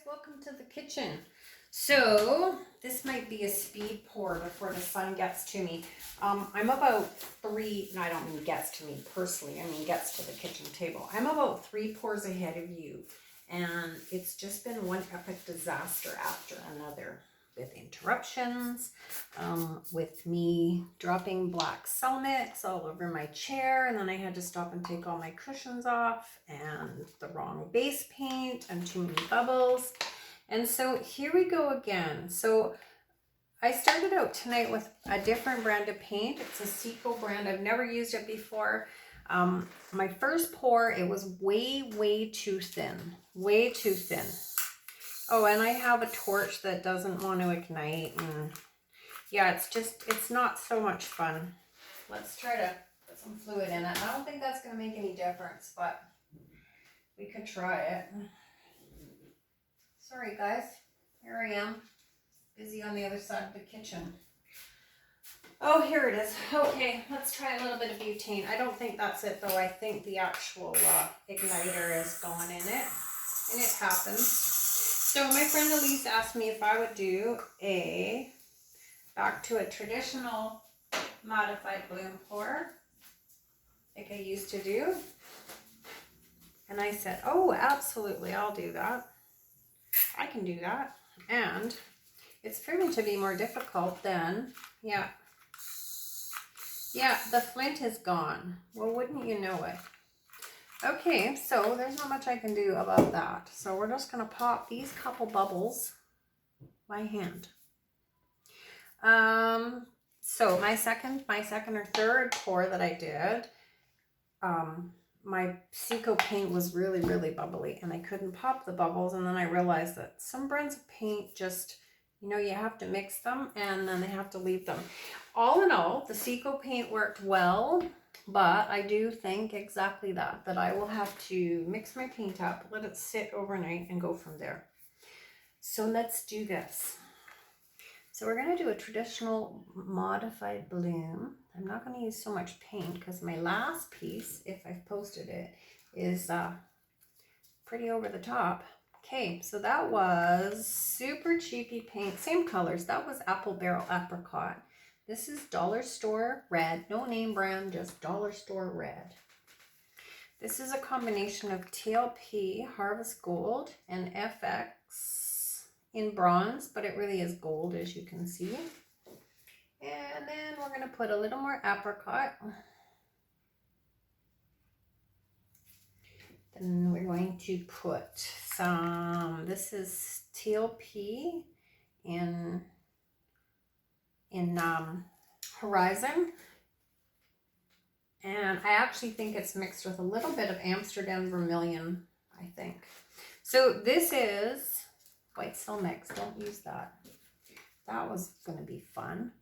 welcome to the kitchen. So this might be a speed pour before the sun gets to me. I'm about three, and I don't mean gets to me personally, I mean gets to the kitchen table. I'm about 3 pours ahead of you, and it's just been one epic disaster after another, with interruptions, with me dropping black cell mix all over my chair, and then I had to stop and take all my cushions off, and the wrong base paint, and too many bubbles. And so here we go again. So I started out tonight with a different brand of paint. It's a Seco brand. I've never used it before. My first pour, it was way too thin. Way too thin. Oh, and I have a torch that doesn't want to ignite. And yeah, it's not so much fun. Let's try to put some fluid in it. I don't think that's going to make any difference, but we could try it. Sorry guys, here I am, busy on the other side of the kitchen. Oh, here it is. Okay, let's try a little bit of butane. I don't think that's it though. I think the actual igniter is going in it, and it happens. So my friend Elise asked me if I would do back to a traditional modified bloom pour, like I used to do. And I said, oh, absolutely, I'll do that. I can do that. And it's proven to be more difficult than, yeah, the flint is gone. Well, wouldn't you know it? Okay, so there's not much I can do about that. So we're just going to pop these couple bubbles by hand. So my second or third pour that I did, my Seco paint was really bubbly, and I couldn't pop the bubbles. And then I realized that some brands of paint just, you know, you have to mix them and then they have to leave them. All in all, the Seco paint worked well, but I do think exactly that I will have to mix my paint up, let it sit overnight, and go from there. So let's do this. So we're going to do a traditional modified bloom. I'm not going to use so much paint because my last piece, if I've posted it, is pretty over the top. Okay, so that was super cheapy paint. Same colors. That was Apple Barrel Apricot. This is Dollar Store Red. No name brand, just Dollar Store Red. This is a combination of TLP, Harvest Gold, and FX in bronze, but it really is gold, as you can see. And then we're going to put a little more apricot. Then we're going to put some, this is TLP in Horizon. And I actually think it's mixed with a little bit of Amsterdam Vermilion, I think. So this is white cell mix. Don't use that. That was going to be fun.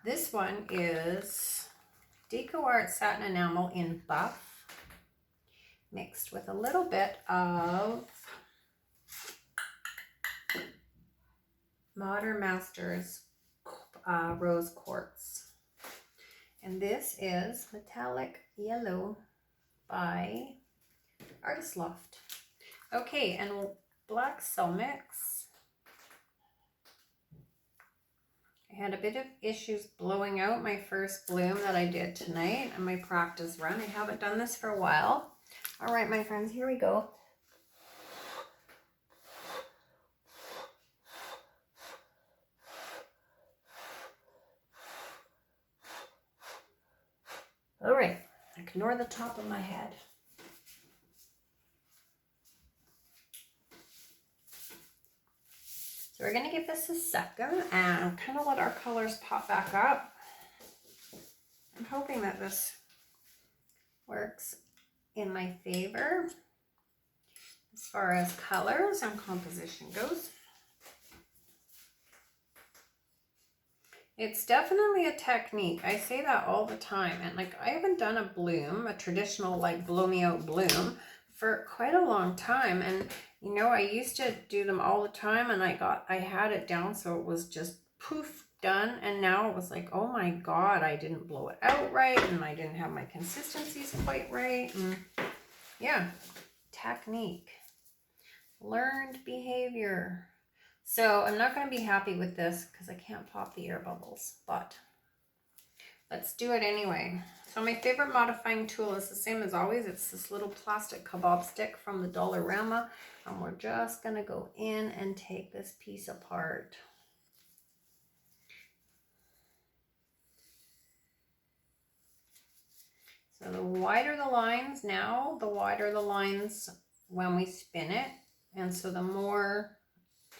This one is Deco Art Satin Enamel in Buff, mixed with a little bit of Modern Masters Rose Quartz. And this is Metallic Yellow by Artist Loft. Okay, and black cell mix. I had a bit of issues blowing out my first bloom that I did tonight on my practice run. I haven't done this for a while. All right, my friends, here we go. All right, ignore the top of my head. So we're going to give this a second and kind of let our colors pop back up. I'm hoping that this works in my favor as far as colors and composition goes. It's definitely a technique. I say that all the time. And like, I haven't done a bloom, a traditional like blow me out bloom, for quite a long time. And you know, I used to do them all the time, and I had it down so it was just poof, done. And now it was like, oh my God, I didn't blow it out right, and I didn't have my consistencies quite right. And yeah, technique. Learned behavior. So I'm not going to be happy with this because I can't pop the air bubbles, but let's do it anyway. So my favorite modifying tool is the same as always. It's this little plastic kebab stick from the Dollarama. And we're just going to go in and take this piece apart. So the wider the lines now, the wider the lines when we spin it. And so the more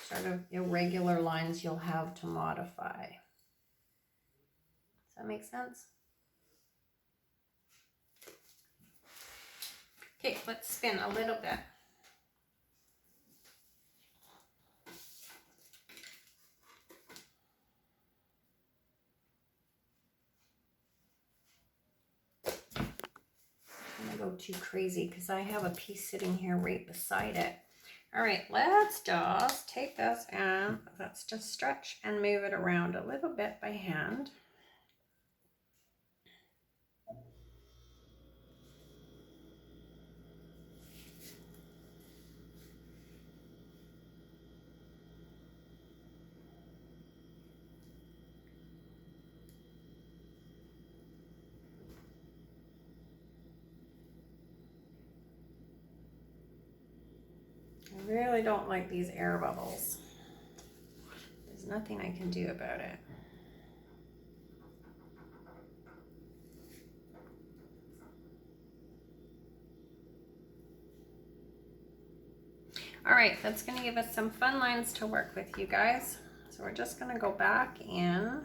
sort of irregular lines you'll have to modify. Does that make sense? Okay, let's spin a little bit. I'm gonna go too crazy because I have a piece sitting here right beside it. All right, let's just take this and let's just stretch and move it around a little bit by hand. I really don't like these air bubbles. There's nothing I can do about it. All right, that's gonna give us some fun lines to work with, you guys. So we're just gonna go back in.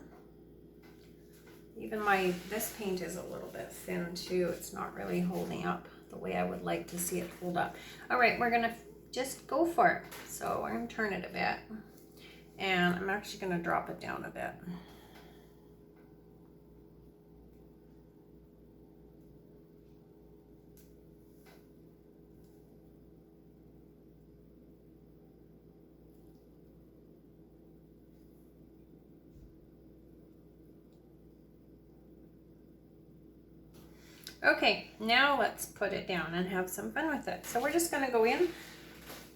Even this paint is a little bit thin too. It's not really holding up the way I would like to see it hold up. All right, we're gonna just go for it. So I'm gonna turn it a bit and I'm actually gonna drop it down a bit. Okay, now let's put it down and have some fun with it. So we're just gonna go in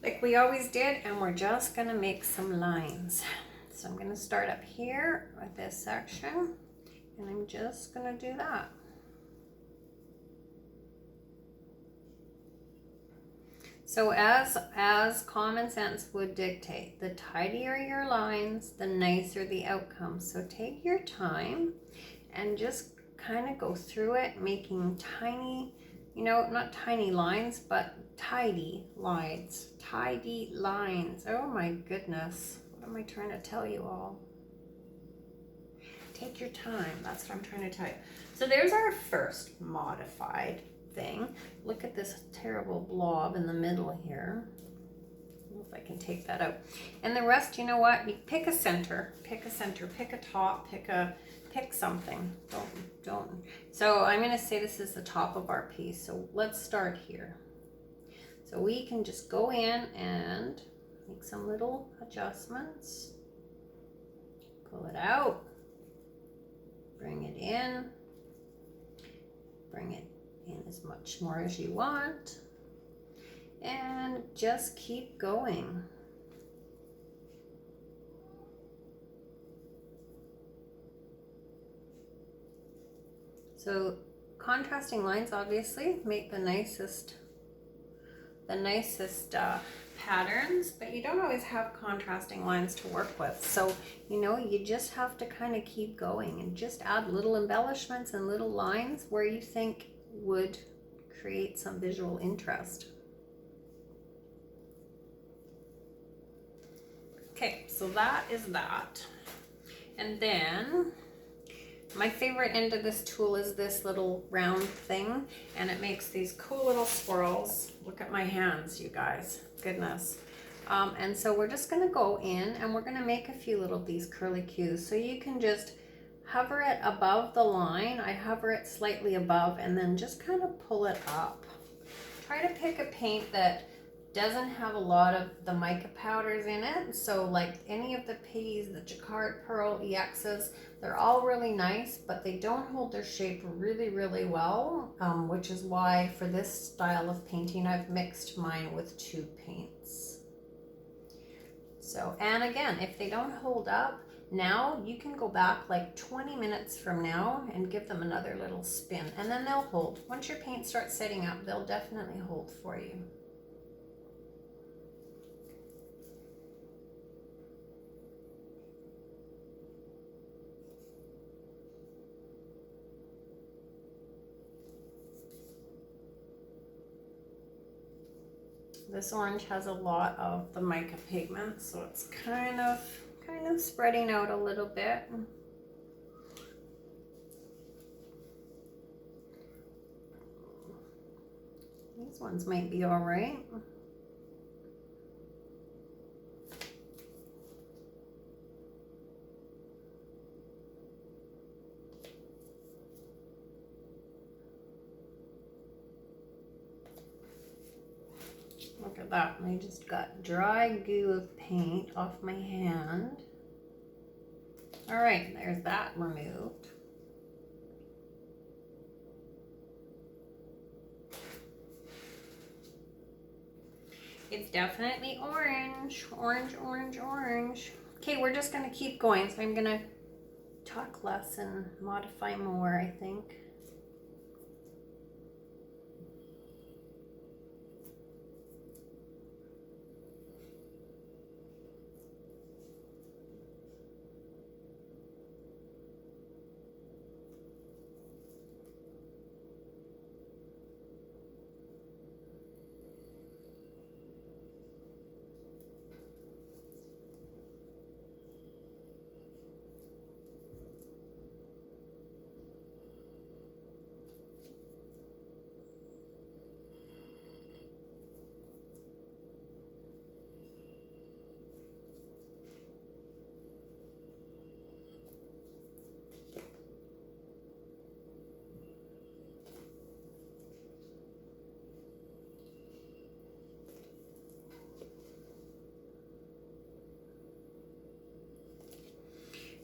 like we always did, and we're just gonna make some lines. So I'm gonna start up here with this section, and I'm just gonna do that. So as common sense would dictate, the tidier your lines, the nicer the outcome. So take your time and just kind of go through it, making tiny, you know, not tiny lines, but tidy lines. Tidy lines. Oh my goodness. What am I trying to tell you all? Take your time. That's what I'm trying to tell you. So there's our first modified thing. Look at this terrible blob in the middle here. I don't know if I can take that out. And the rest, you know what? You pick a center, pick a top, pick something. Don't. So I'm going to say this is the top of our piece. So let's start here. So we can just go in and make some little adjustments. Pull it out. Bring it in. Bring it in as much more as you want. And just keep going. So contrasting lines obviously make the nicest patterns, but you don't always have contrasting lines to work with. So, you know, you just have to kind of keep going and just add little embellishments and little lines where you think would create some visual interest. Okay, so that is that. And then my favorite end of this tool is this little round thing, and it makes these cool little swirls. Look at my hands, you guys. Goodness. And so we're just going to go in and we're going to make a few little these curly cues. So you can just hover it above the line. I hover it slightly above and then just kind of pull it up. Try to pick a paint that doesn't have a lot of the mica powders in it. So like any of the piggies, the Jacquard Pearl EXs, they're all really nice, but they don't hold their shape really, really well, which is why for this style of painting, I've mixed mine with two paints. So, and again, if they don't hold up, now you can go back like 20 minutes from now and give them another little spin, and then they'll hold. Once your paint starts setting up, they'll definitely hold for you. This orange has a lot of the mica pigment, so it's kind of spreading out a little bit. These ones might be all right. Look at that, I just got dry goo of paint off my hand. All right, there's that removed. It's definitely orange, orange, orange, orange. Okay, we're just gonna keep going. So I'm gonna talk less and modify more, I think.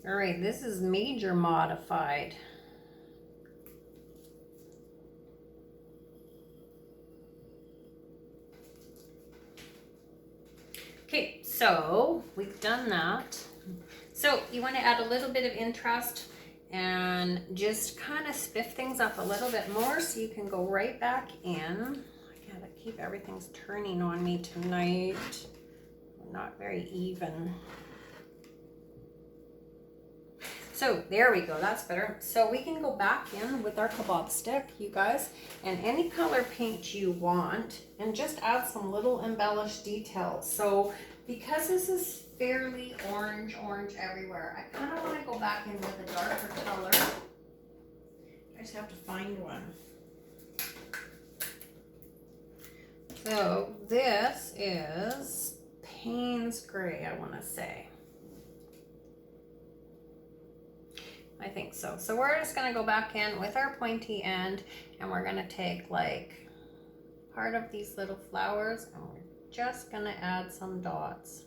All right, this is major modified. Okay, so we've done that. So you want to add a little bit of interest and just kind of spiff things up a little bit more so you can go right back in. I gotta keep everything's turning on me tonight. Not very even. So there we go, that's better. So we can go back in with our kebab stick, you guys, and any color paint you want, and just add some little embellished details. So because this is fairly orange everywhere, I kind of want to go back in with a darker color. I just have to find one. So this is Payne's Gray, I want to say. I think so. So we're just going to go back in with our pointy end, and we're going to take like part of these little flowers, and we're just going to add some dots.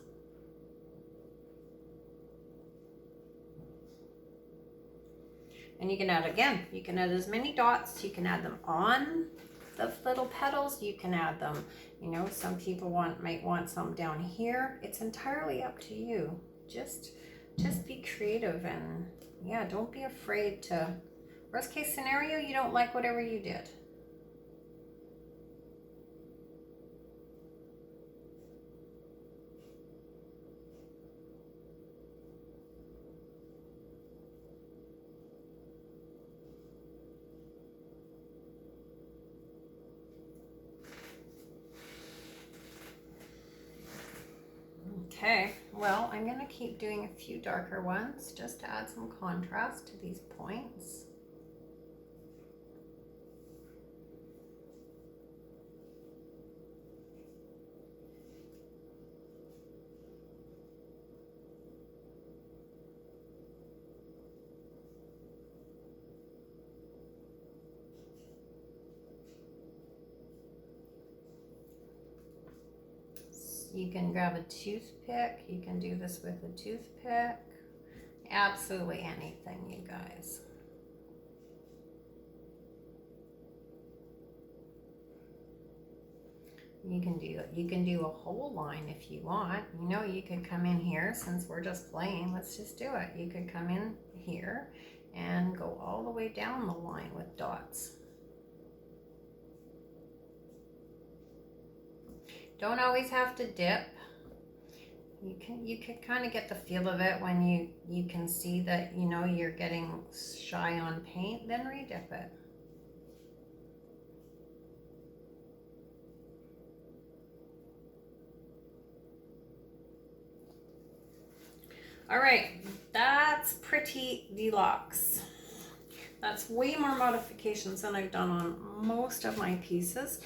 And you can add, again, you can add as many dots. You can add them on the little petals. You can add them, you know, some people might want some down here. It's entirely up to you. Just be creative, and yeah, don't be afraid to, worst case scenario, you don't like whatever you did. Okay, well, I'm going to keep doing a few darker ones just to add some contrast to these points. You can grab a toothpick. You can do this with a toothpick. Absolutely anything, you guys. You can do a whole line if you want. You know, you could come in here, since we're just playing, let's just do it. You could come in here and go all the way down the line with dots. Don't always have to dip. You can kind of get the feel of it when you can see that, you know, you're getting shy on paint, then redip it. All right, that's pretty deluxe. That's way more modifications than I've done on most of my pieces.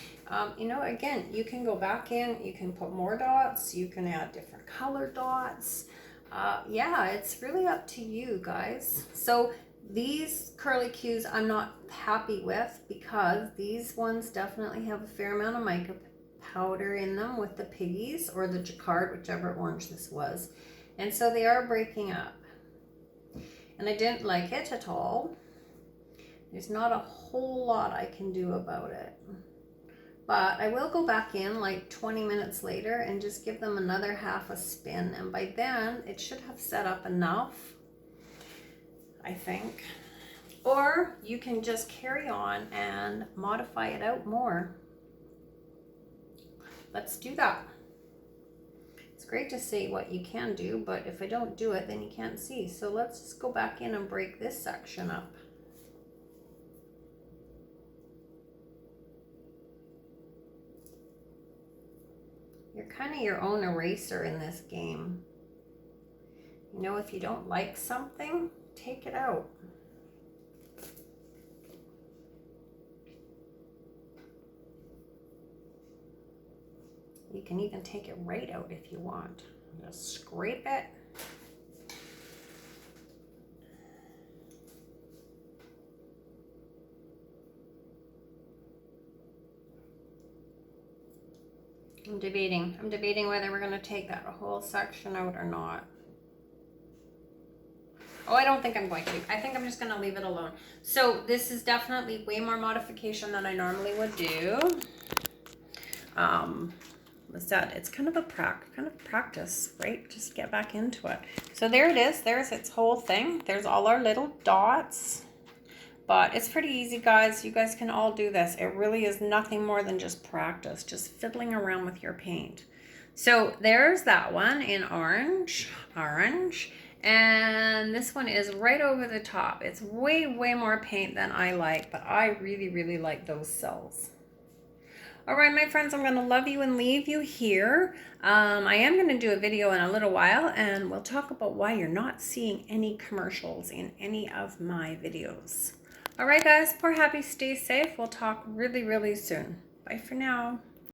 You know, again, you can go back in, you can put more dots, you can add different color dots. Yeah, it's really up to you guys. So these curly cues I'm not happy with, because these ones definitely have a fair amount of mica powder in them with the piggies or the jacquard, whichever orange this was. And so they are breaking up. And I didn't like it at all. There's not a whole lot I can do about it. But I will go back in like 20 minutes later and just give them another half a spin. And by then it should have set up enough, I think. Or you can just carry on and modify it out more. Let's do that. It's great to say what you can do, but if I don't do it, then you can't see. So let's just go back in and break this section up. You're kind of your own eraser in this game. You know, if you don't like something, take it out. You can even take it right out if you want. Just scrape it. I'm debating whether we're going to take that whole section out or not. Oh, I don't think I'm going to. I think I'm just going to leave it alone. So this is definitely way more modification than I normally would do. What's that? It's kind of practice, right? Just get back into it. So there it is. There's its whole thing. There's all our little dots. But it's pretty easy, guys. You guys can all do this. It really is nothing more than just practice, just fiddling around with your paint. So there's that one in orange. And this one is right over the top. It's way more paint than I like, but I really like those cells. All right, my friends, I'm going to love you and leave you here. I am going to do a video in a little while, and we'll talk about why you're not seeing any commercials in any of my videos. All right, guys, pour happy, stay safe. We'll talk really soon. Bye for now.